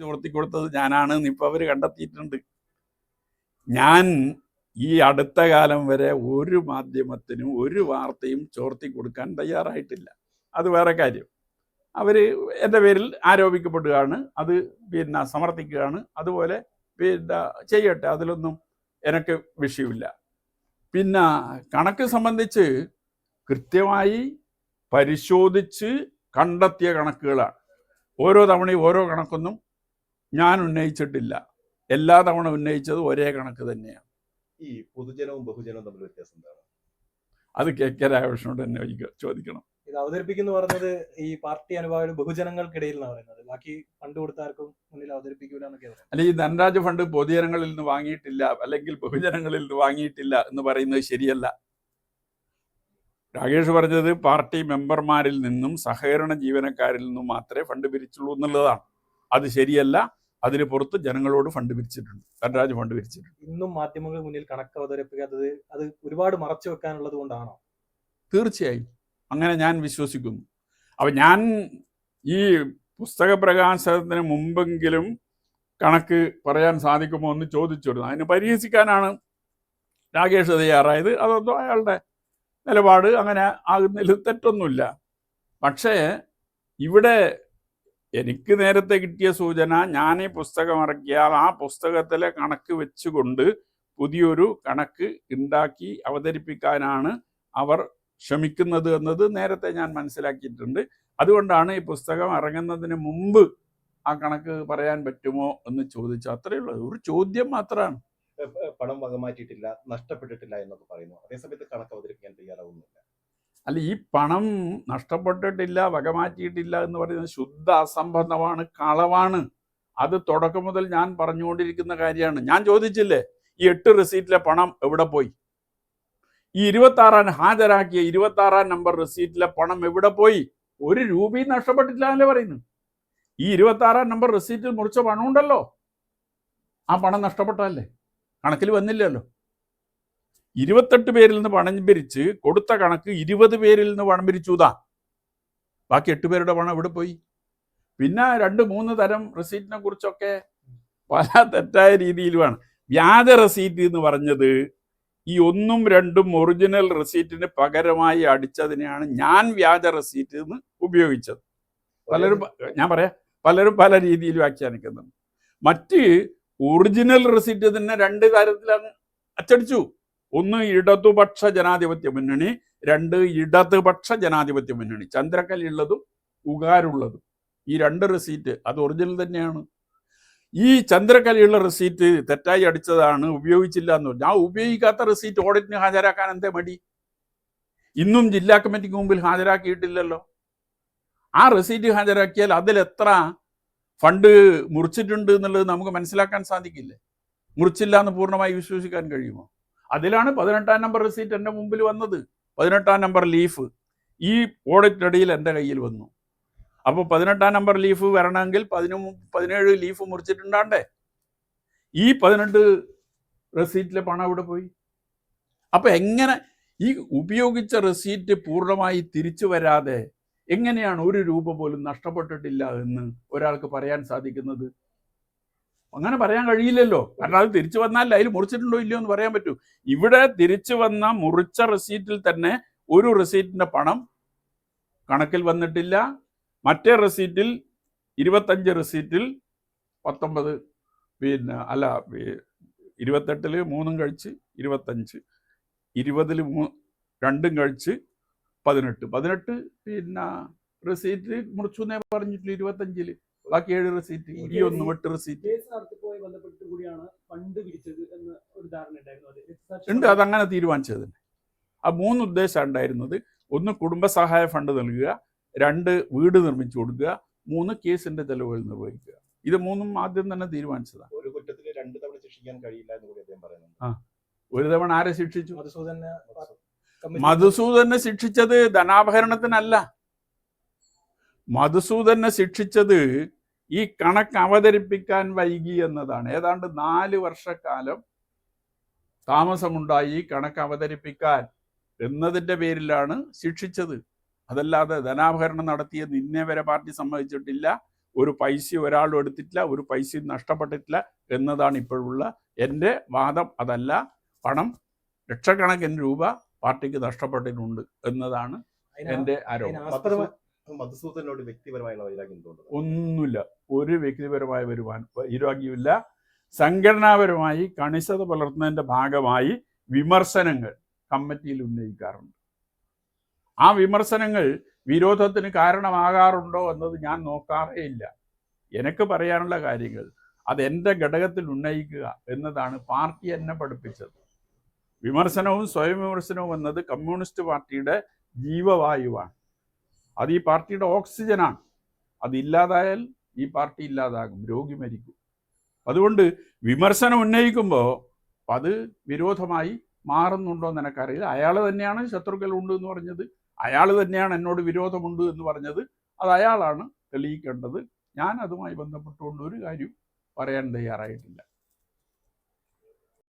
ചോർത്തി കൊടുത്തത് ഞാനാണ് ഇപ്പം അവർ കണ്ടെത്തിയിട്ടുണ്ട്. ഞാൻ ഈ അടുത്ത കാലം വരെ ഒരു മാധ്യമത്തിനും ഒരു വാർത്തയും ചോർത്തി കൊടുക്കാൻ തയ്യാറായിട്ടില്ല. അത് വേറെ കാര്യം. അവർ എൻ്റെ പേരിൽ ആരോപിക്കപ്പെടുകയാണ്, അത് സമർത്ഥിക്കുകയാണ്. അതുപോലെ ചെയ്യട്ടെ, അതിലൊന്നും എനിക്ക് വിഷയമില്ല. പിന്നെ കണക്ക് സംബന്ധിച്ച് കൃത്യമായി പരിശോധിച്ച് കണ്ടെത്തിയ കണക്കുകളാണ്. ഓരോ തവണയും ഓരോ കണക്കൊന്നും ഞാൻ ഉന്നയിച്ചിട്ടില്ല. എല്ലാ തവണ ഉന്നയിച്ചത് ഒരേ കണക്ക് തന്നെയാണ്. ഈ പൊതുജനവും ബഹുജനവും തമ്മിൽ വ്യത്യാസം എന്താണ്? അത് കെ രാധാകൃഷ്ണനോട് തന്നെ ചോദിക്കണം. ഇത് അവതരിപ്പിക്കുന്നു പറഞ്ഞത് ഈ പാർട്ടി അനുഭാവികൾ ബഹുജനങ്ങൾക്കിടയിൽ എന്നാണ് പറയുന്നത്. ബാക്കി ഫണ്ട് കൊടുത്താർക്കും മുന്നിൽ അവതരിപ്പിക്കൂല എന്നൊക്കെ. അല്ല, ഈ ധനരാജ് ഫണ്ട് പൊതുജനങ്ങളിൽ നിന്ന് വാങ്ങിയിട്ടില്ല അല്ലെങ്കിൽ ബഹുജനങ്ങളിൽ നിന്ന് വാങ്ങിയിട്ടില്ല എന്ന് പറയുന്നത് ശരിയല്ല. രാകേഷ് പറഞ്ഞത് പാർട്ടി മെമ്പർമാരിൽ നിന്നും സഹകരണ ജീവനക്കാരിൽ നിന്നും മാത്രമേ ഫണ്ട് പിരിച്ചുള്ളൂ എന്നുള്ളതാണ്. അത് ശരിയല്ല. അതിന് പുറത്ത് ജനങ്ങളോട് ഫണ്ട് പിരിച്ചിട്ടുണ്ട്, ധനരാജ് ഫണ്ട് പിരിച്ചിട്ടുണ്ട്. ഇന്നും മാധ്യമങ്ങൾ മുന്നിൽ കണക്ക് അവതരിപ്പിക്കാത്തത് അത് ഒരുപാട് മറച്ചു വെക്കാനുള്ളത് കൊണ്ടാണോ? തീർച്ചയായും അങ്ങനെ ഞാൻ വിശ്വസിക്കുന്നു. അപ്പം ഞാൻ ഈ പുസ്തക പ്രകാശനത്തിന് മുമ്പെങ്കിലും കണക്ക് പറയാൻ സാധിക്കുമോ എന്ന് ചോദിച്ചിരുന്നു. അതിന് പരിഹസിക്കാനാണ് രാകേഷ് തയ്യാറായത്. അതൊന്നും അയാളുടെ നിലപാട്, അങ്ങനെ ആകുന്നതിൽ തെറ്റൊന്നുമില്ല. പക്ഷേ ഇവിടെ എനിക്ക് നേരത്തെ കിട്ടിയ സൂചന, ഞാൻ ഈ പുസ്തകം ഇറക്കിയാൽ ആ പുസ്തകത്തിലെ കണക്ക് വെച്ചുകൊണ്ട് പുതിയൊരു കണക്ക് ഉണ്ടാക്കി അവതരിപ്പിക്കാനാണ് അവർ ശ്രമിക്കുന്നത് എന്നത് നേരത്തെ ഞാൻ മനസ്സിലാക്കിയിട്ടുണ്ട്. അതുകൊണ്ടാണ് ഈ പുസ്തകം ഇറങ്ങുന്നതിന് മുമ്പ് ആ കണക്ക് പറയാൻ പറ്റുമോ എന്ന് ചോദിച്ചു. അത്രയേ ഉള്ളൂ, ഒരു ചോദ്യം മാത്രമാണ്. പണം വകമാറ്റിയിട്ടില്ല, നഷ്ടപ്പെട്ടിട്ടില്ല എന്നൊക്കെ പറയുന്നു. അതേസമയത്ത് കണക്ക് അവതരിപ്പിക്കാൻ തയ്യാറാവുന്നില്ല. അല്ല, ഈ പണം നഷ്ടപ്പെട്ടിട്ടില്ല, വകമാറ്റിയിട്ടില്ല എന്ന് പറയുന്നത് ശുദ്ധ അസംബന്ധമാണ്, കളവാണ്. അത് തുടക്കം മുതൽ ഞാൻ പറഞ്ഞുകൊണ്ടിരിക്കുന്ന കാര്യമാണ്. ഞാൻ ചോദിച്ചില്ലേ, ഈ 8 റെസീറ്റിലെ പണം എവിടെ പോയി? ഈ 26 ഹാജരാക്കിയ 26 നമ്പർ റെസീറ്റിലെ പണം എവിടെ പോയി? ഒരു രൂപയും നഷ്ടപ്പെട്ടിട്ടില്ല എന്നല്ലേ പറയുന്നു. ഈ 26 നമ്പർ റെസീറ്റിൽ മുറിച്ച പണം ഉണ്ടല്ലോ, ആ പണം നഷ്ടപ്പെട്ടല്ലേ, കണക്കിൽ വന്നില്ലല്ലോ. 28 പേരിൽ നിന്ന് പണം പിരിച്ച് കൊടുത്ത കണക്ക് 20 പേരിൽ നിന്ന് പണം പിരിച്ചുതാ. ബാക്കി 8 പേരുടെ പണം എവിടെ പോയി? പിന്നെ 2-3 തരം റെസീറ്റിനെ കുറിച്ചൊക്കെ പല തെറ്റായ രീതിയിലുമാണ്. വ്യാജ റെസീറ്റ് എന്ന് പറഞ്ഞത് ഈ 1ഉം 2ഉം ഒറിജിനൽ റെസീറ്റിന് പകരമായി അടിച്ചതിനെയാണ് ഞാൻ വ്യാജ റെസീറ്റ് എന്ന് ഉപയോഗിച്ചത്. പലരും പല രീതിയിൽ വ്യാഖ്യാനിക്കുന്നുണ്ട്. മറ്റ് ഒറിജിനൽ റെസീറ്റ് തന്നെ 2 തരത്തിലാണ് അച്ചടിച്ചു. 1 ഇടതുപക്ഷ ജനാധിപത്യ മുന്നണി, 2 ഇടതുപക്ഷ ജനാധിപത്യ മുന്നണി, ചന്ദ്രക്കല്ലുള്ളതും ഉകാരുള്ളതും. ഈ 2 റെസീറ്റ് അത് ഒറിജിനൽ തന്നെയാണ്. ഈ ചന്ദ്രക്കലയുള്ള റെസീറ്റ് തെറ്റായി അടിച്ചതാണ്, ഉപയോഗിച്ചില്ല എന്ന് പറഞ്ഞു. ആ ഉപയോഗിക്കാത്ത റെസീറ്റ് ഓഡിറ്റിന് ഹാജരാക്കാൻ എന്തേ മടി? ഇന്നും ജില്ലാ കമ്മിറ്റിക്ക് മുമ്പിൽ ഹാജരാക്കിയിട്ടില്ലല്ലോ. ആ റെസീറ്റ് ഹാജരാക്കിയാൽ അതിലെത്ര ഫണ്ട് മുറിച്ചിട്ടുണ്ട് എന്നുള്ളത് നമുക്ക് മനസ്സിലാക്കാൻ സാധിക്കില്ലേ? മുറിച്ചില്ല എന്ന് പൂർണ്ണമായി വിശ്വസിക്കാൻ കഴിയുമോ? അതിലാണ് 18 നമ്പർ റെസീറ്റ് എൻ്റെ മുമ്പിൽ വന്നത്. 18 നമ്പർ ലീഫ് ഈ ഓഡിറ്റിനിടയിൽ എൻ്റെ കയ്യിൽ വന്നു. അപ്പോൾ 18 നമ്പർ ലീഫ് വരണമെങ്കിൽ 17 ലീഫ് മുറിച്ചിട്ടുണ്ടാണ്ടേ. ഈ 18 റെസീറ്റിലെ പണം ഇവിടെ പോയി. അപ്പോൾ എങ്ങനെ ഈ ഉപയോഗിച്ച റെസീറ്റ് പൂർണ്ണമായി തിരിച്ചു വരാതെ എങ്ങനെയാണ് 1 രൂപ പോലും നഷ്ടപ്പെട്ടിട്ടില്ല എന്ന് ഒരാൾക്ക് പറയാൻ സാധിക്കുന്നത്? അങ്ങനെ പറയാൻ കഴിയില്ലല്ലോ. കാരണം അത് തിരിച്ചു വന്നാൽ അതിൽ മുറിച്ചിട്ടുണ്ടോ ഇല്ലയോ എന്ന് പറയാൻ പറ്റൂ. ഇവിടെ തിരിച്ചു വന്ന മുറിച്ച റെസീറ്റിൽ തന്നെ ഒരു റെസീറ്റിൻ്റെ പണം കണക്കിൽ വന്നിട്ടില്ല. മറ്റേ റെസീറ്റിൽ 25 റെസീറ്റിൽ 19 28 3 കഴിച്ച് 25, 20 2 കഴിച്ച് 18 റെസീറ്റ് മുറിച്ചു എന്നേ പറഞ്ഞിട്ടില്ല. 25 ബാക്കി 7 റെസീറ്റ്, ഈ 8 റെസീറ്റ് ഉണ്ട്. അതങ്ങനെ തീരുമാനിച്ചത്. ആ 3 ഉദ്ദേശം ഉണ്ടായിരുന്നത്: 1 കുടുംബസഹായ ഫണ്ട് നൽകുക, 2 വീട് നിർമ്മിച്ചു കൊടുക്കുക, 3 കേസിന്റെ ചെലവുകൾ നിർവഹിക്കുക. ഇത് 3ഉം ആദ്യം തന്നെ തീരുമാനിച്ചതാണ്. ഒരു കുറ്റത്തിന് 2 തവണ ശിക്ഷിക്കാൻ കഴിയില്ല എന്ന് കൂടി അദ്ദേഹം പറയുന്നുണ്ട്. ഒരു തവണ ആരെ ശിക്ഷിച്ചു? മധുസൂദനെ ശിക്ഷിച്ചത് ധനാപഹരണത്തിനല്ല. മധുസൂദനെ ശിക്ഷിച്ചത് ഈ കണക്ക് അവതരിപ്പിക്കാൻ വൈകി എന്നതാണ്. ഏതാണ്ട് 4 വർഷക്കാലം താമസമുണ്ടായി കണക്ക് അവതരിപ്പിക്കാൻ എന്നതിൻ്റെ പേരിലാണ് ശിക്ഷിച്ചത്. അതല്ലാതെ ധനാപഹരണം നടത്തിയത് ഇന്നേ വരെ പാർട്ടി സമ്മതിച്ചിട്ടില്ല. ഒരു പൈസ ഒരാളും എടുത്തിട്ടില്ല, ഒരു പൈസയും നഷ്ടപ്പെട്ടിട്ടില്ല എന്നതാണ് ഇപ്പോഴുള്ള എൻ്റെ വാദം. അതല്ല, പണം ലക്ഷക്കണക്കിന് രൂപ പാർട്ടിക്ക് നഷ്ടപ്പെട്ടിട്ടുണ്ട് എന്നതാണ് എൻ്റെ ആരോപണം. മധുസൂദനോട് വ്യക്തിപരമായുള്ള വൈരാഗ്യം തോന്നുന്നു? ഒന്നുമില്ല, ഒരു വ്യക്തിപരമായ വൈരാഗ്യമില്ല. സംഘടനാപരമായി കണിശത പുലർത്തുന്നതിൻ്റെ ഭാഗമായി വിമർശനങ്ങൾ കമ്മിറ്റിയിൽ ഉന്നയിക്കാറുണ്ട്. ആ വിമർശനങ്ങൾ വിരോധത്തിന് കാരണമാകാറുണ്ടോ എന്നത് ഞാൻ നോക്കാറേ ഇല്ല. എനിക്ക് പറയാനുള്ള കാര്യങ്ങൾ അത് എൻ്റെ ഘടകത്തിൽ ഉന്നയിക്കുക എന്നതാണ് പാർട്ടി എന്നെ പഠിപ്പിച്ചത്. വിമർശനവും സ്വയം വിമർശനവും എന്നത് കമ്മ്യൂണിസ്റ്റ് പാർട്ടിയുടെ ജീവവായുവാണ്. അത് ഈ പാർട്ടിയുടെ ഓക്സിജനാണ്. അതില്ലാതായാൽ ഈ പാർട്ടി ഇല്ലാതാകും, രോഗി മരിക്കും. അതുകൊണ്ട് വിമർശനം ഉന്നയിക്കുമ്പോൾ അത് വിരോധമായി മാറുന്നുണ്ടോ എന്ന് എനിക്കറിയില്ല. അയാൾ തന്നെയാണ് ശത്രുക്കളുണ്ട് എന്ന് പറഞ്ഞത്, അയാൾ തന്നെയാണ് എന്നോട് വിരോധമുണ്ട് എന്ന് പറഞ്ഞത്. അത് അയാളാണ് തെളിയിക്കേണ്ടത്. ഞാൻ അതുമായി ബന്ധപ്പെട്ടുകൊണ്ട് ഒരു കാര്യം പറയാൻ തയ്യാറായിട്ടില്ല.